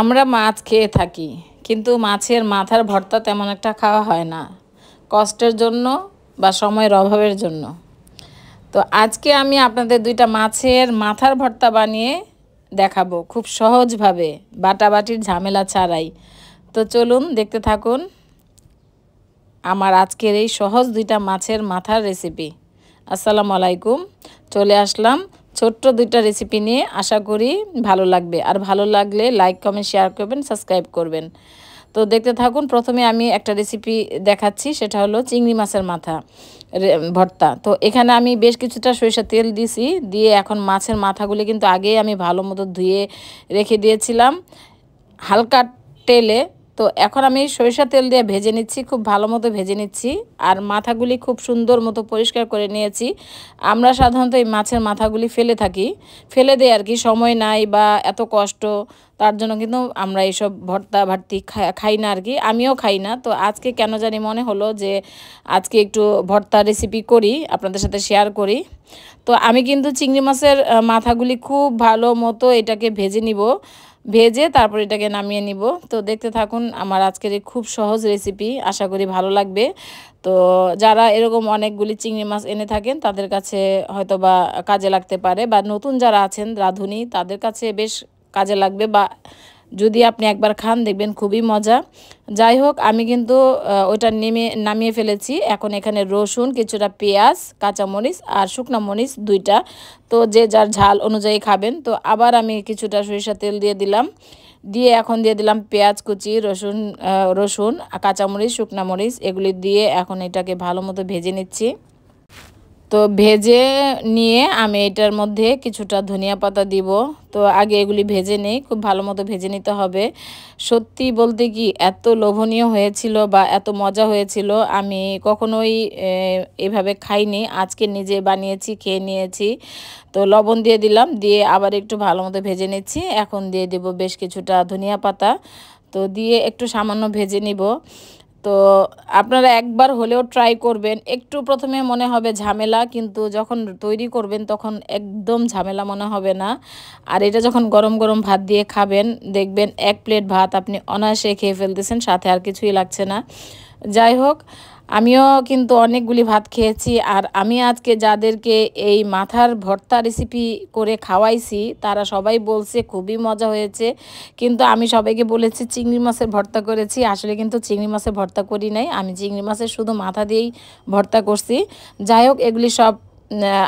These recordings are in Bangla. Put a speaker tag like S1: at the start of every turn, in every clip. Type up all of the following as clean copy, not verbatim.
S1: আমরা মাছ খেয়ে থাকি, কিন্তু মাছের মাথার ভর্তা তেমন একটা খাওয়া হয় না, কষ্টের জন্য বা সময়ের অভাবের জন্য। তো আজকে আমি আপনাদের দুইটা মাছের মাথার ভর্তা বানিয়ে দেখাবো খুব সহজভাবে, বাটাবাটির ঝামেলা ছাড়াই। তো চলুন দেখতে থাকুন আমার আজকের এই সহজ দুইটা মাছের মাথার রেসিপি। আসসালামু আলাইকুম, চলে আসলাম ছোট্ট দুইটা রেসিপি নিয়ে। আশা করি ভালো লাগবে, আর ভালো লাগলে লাইক কমেন্ট শেয়ার করবেন, সাবস্ক্রাইব করবেন। তো দেখতে থাকুন। প্রথমে আমি একটা রেসিপি দেখাচ্ছি, সেটা হলো চিংড়ি মাছের মাথা ভর্তা। তো এখানে আমি বেশ কিছুটা সরিষার তেল দিছি, দিয়ে এখন মাছের মাথাগুলি কিন্তু আগেই আমি ভালো মতো ধুয়ে রেখে দিয়েছিলাম হালকা তেলে। তো এখন আমি সরিষার তেল দিয়ে ভেজে নিচ্ছি, খুব ভালো মতো ভেজে নিচ্ছি। আর মাথাগুলি খুব সুন্দর মতো পরিষ্কার করে নিয়েছি। আমরা সাধারণত এই মাছের মাথাগুলি ফেলে থাকি, ফেলে দেয় আর কি, সময় নাই বা এত কষ্ট, তার জন্য কিন্তু আমরা এইসব ভর্তা ভার্তি খাই না আর কি, আমিও খাই না। তো আজকে কেন জানি মনে হলো যে আজকে একটু ভর্তা রেসিপি করি, আপনাদের সাথে শেয়ার করি। তো আমি কিন্তু চিংড়ি মাছের মাথাগুলি খুব ভালো মতো এটাকে ভেজে নিব, ভেজে তারপর এটাকে নামিয়ে নিব। তো দেখতে থাকুন আমার আজকের এই খুব সহজ রেসিপি, আশা করি ভালো লাগবে। তো যারা এরকম অনেকগুলি চিংড়ি মাছ এনে থাকেন তাদের কাছে হয়তো বা কাজে লাগতে পারে, বা নতুন যারা আছেন রাঁধুনি তাদের কাছে বেশ কাজে লাগবে, বা যদি আপনি একবার খান দেখবেন খুবই মজা। যাই হোক, আমি কিন্তু ওইটা নামিয়ে ফেলেছি। এখন এখানে রসুন, কিছুটা পেঁয়াজ, কাঁচামরিচ আর শুকনো মরিচ দুইটা, তো যে যার ঝাল অনুযায়ী খাবেন। তো আবার আমি কিছুটা সরিষার তেল দিয়ে দিলাম, দিয়ে এখন দিয়ে দিলাম পেঁয়াজ কুচি, রসুন, কাঁচামরিচ, শুকনো মরিচ, এগুলি দিয়ে এখন এটাকে ভালো মতো ভেজে নিচ্ছি। তো ভেজে নিয়ে আমি এটার মধ্যে কিছুটা ধনিয়া পাতা দিব। তো আগে এগুলি ভেজে নেই, খুব ভালো মতো ভেজে নিতে হবে। সত্যি বলতে কি এত লোভনীয় হয়েছিল বা এত মজা হয়েছিল, আমি কখনোই এভাবে খাইনি, আজকে নিজে বানিয়েছি, খেয়ে নিয়েছি। তো লবণ দিয়ে দিলাম, দিয়ে আবার একটু ভালো মতো ভেজে নিচ্ছি। এখন দিয়ে দেব বেশ কিছুটা ধনিয়া পাতা, তো দিয়ে একটু সামান্য ভেজে নিব। তো আপনারা একবার হলেও ট্রাই করবেন। একটু প্রথমে মনে হবে ঝামেলা, কিন্তু যখন তৈরি করবেন তখন একদম ঝামেলা মনে হবে না। আর এটা যখন গরম গরম ভাত দিয়ে খাবেন, দেখবেন এক প্লেট ভাত আপনি অনায়াসে খেয়ে ফেলতেছেন, সাথে আর কিছুই লাগছে না। যাই হোক, আমিও কিন্তু অনেকগুলি ভাত খেয়েছি। আর আমি আজকে যাদেরকে এই মাথার ভর্তা রেসিপি করে খাওয়াইছি তারা সবাই বলছে খুবই মজা হয়েছে। কিন্তু আমি সবাইকে বলেছি চিংড়ি মাছের ভর্তা করেছি, আসলে কিন্তু চিংড়ি মাছের ভর্তা করি নাই, আমি চিংড়ি মাছের শুধু মাথা দিয়েই ভর্তা করছি। যাই হোক, এগুলি সব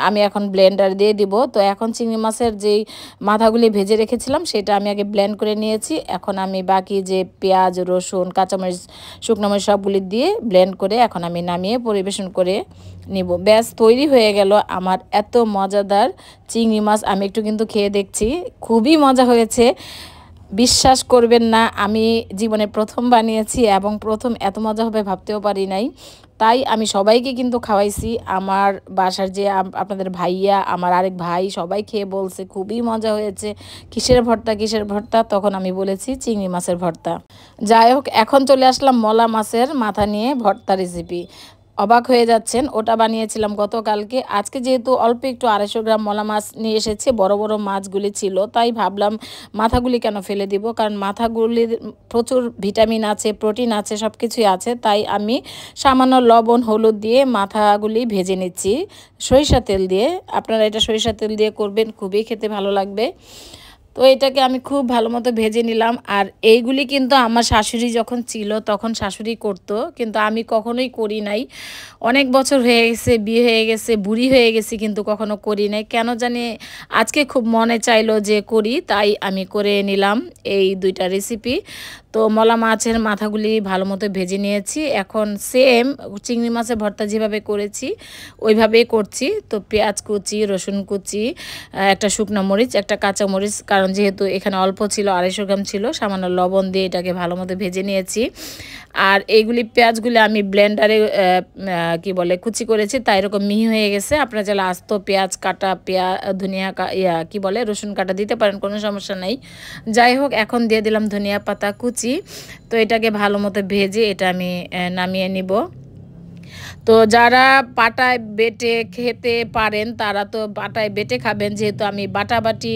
S1: আমি এখন ব্লেন্ডার দিয়ে দিব। তো এখন চিংড়ি মাছের যেই মাথাগুলি ভেজে রেখেছিলাম সেটা আমি আগে ব্লেন্ড করে নিয়েছি। এখন আমি বাকি যে পেঁয়াজ, রসুন, কাঁচামরিচ, শুকনো মরিচ সবগুলি দিয়ে ব্লেন্ড করে এখন আমি নামিয়ে পরিবেশন করে নিব। ব্যাস তৈরি হয়ে গেল আমার এত মজাদার চিংড়ি মাছ। আমি একটু কিন্তু খেয়ে দেখছি, খুবই মজা হয়েছে। বিশ্বাস করবেন না, আমি জীবনে প্রথম বানিয়েছি এবং প্রথম এত মজা হবে ভাবতেও পারি নাই। তাই আমি সবাইকে কিন্তু খাওয়াইছি। আমার বাসার যে আপনাদের ভাইয়া, আমার আরেক ভাই, সবাই খেয়ে বলছে খুবই মজা হয়েছে। কিসের ভর্তা, কিসের ভর্তা? তখন আমি বলেছি চিংড়ি মাছের ভর্তা। যাই হোক, এখন চলে আসলাম মলা মাছের মাথা নিয়ে ভর্তা রেসিপি। অবাক হয়ে যাচ্ছেন, ওটা বানিয়েছিলাম গতকালকে। আজকে যেহেতু অল্প একটু 250 গ্রাম মলা মাছ নিয়ে এসেছে, বড় বড় মাছগুলি ছিল, তাই ভাবলাম মাথাগুলি কেন ফেলে দিব, কারণ মাথাগুলির প্রচুর ভিটামিন আছে, প্রোটিন আছে, সব কিছুই আছে। তাই আমি সামান্য লবণ হলুদ দিয়ে মাথাগুলি ভেজে নিচ্ছি সরিষা তেল দিয়ে। আপনারা এটা সরিষা তেল দিয়ে করবেন, খুবই খেতে ভালো লাগবে। তো এটাকে আমি খুব ভালো মতো ভেজে নিলাম। আর এইগুলি কিন্তু আমার শাশুড়ি যখন ছিল তখন শাশুড়ি করতো, কিন্তু আমি কখনোই করি নাই। অনেক বছর হয়ে গেছে, বিয়ে হয়ে গেছে, বুড়ি হয়ে গেছি, কিন্তু কখনো করি নাই। কেন জানি আজকে খুব মনে চাইলো যে করি, তাই আমি করে নিলাম এই দুইটা রেসিপি। তো মলা মাছের মাথাগুলি ভালো মতো ভেজে নিয়েছি। এখন সেম চিংড়ি মাছের ভর্তা যেভাবে করেছি ওইভাবেই করছি। তো পেঁয়াজ কুচি, রসুন কুচি, একটা শুকনো মরিচ, একটা কাঁচা মরিচ, কারণ যেহেতু এখানে অল্প ছিল, 250 গ্রাম ছিল, সামান্য লবণ দিয়ে এটাকে ভালো মতো ভেজে নিয়েছি। আর এইগুলি পেঁয়াজগুলি আমি ব্লেন্ডারে কি বলে কুচি করেছি, তাই এরকম মিহি হয়ে গেছে। আপনারা চাইলে আস্ত পেঁয়াজ কাটা, ধনিয়া কি বলে রসুন কাটা দিতে পারেন, কোনো সমস্যা নেই। যাই হোক, এখন দিয়ে দিলাম ধনিয়া পাতা কুচি। তো এটাকে ভালো মতো ভেজে এটা আমি নামিয়ে নিব। তো যারা পাটায় বেটে খেতে পারেন তারা তো পাটায় বেটে খাবেন, যেহেতু আমি বাটাবাটি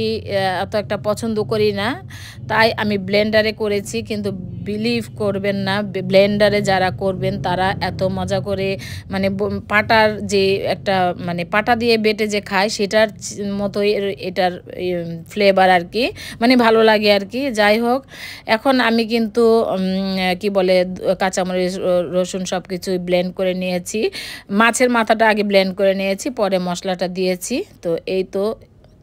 S1: এত একটা পছন্দ করি না, তাই আমি ব্লেন্ডারে করেছি। কিন্তু বিলিভ করবেন না, ব্লেন্ডারে যারা করবেন তারা এত মজা করে মানে পাটার যে একটা মানে পাটা দিয়ে বেটে যে খায় সেটার মতোই এটার ফ্লেভার আর কি, মানে ভালো লাগে আর কি। যাই হোক, এখন আমি কিন্তু কি বলে কাঁচামরিচ রসুন সব কিছুই ব্লেন্ড করে নিয়েছি। মাছের মাথাটা আগে ব্লেন্ড করে নিয়েছি, পরে মশলাটা দিয়েছি। তো এই তো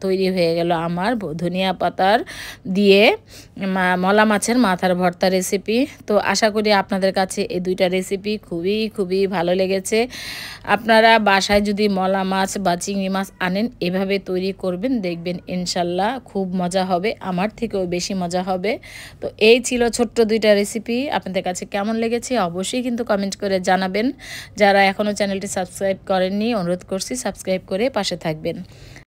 S1: তৈরি হয়ে গেল আমার ধনিয়া পাতার দিয়ে মলা মাছের মাথার ভর্তা রেসিপি। তো আশা করি আপনাদের কাছে এই দুইটা রেসিপি খুবই খুবই ভালো লেগেছে। আপনারা বাসায় যদি মলা মাছ বা চিংড়ি মাছ আনেন, এভাবে তৈরি করবেন, দেখবেন ইনশাল্লাহ খুব মজা হবে, আমার থেকেও বেশি মজা হবে। তো এই ছিল ছোট্ট দুইটা রেসিপি। আপনাদের কাছে কেমন লেগেছে অবশ্যই কিন্তু কমেন্ট করে জানাবেন। যারা এখনও চ্যানেলটি সাবস্ক্রাইব করেননি, অনুরোধ করছি সাবস্ক্রাইব করে পাশে থাকবেন।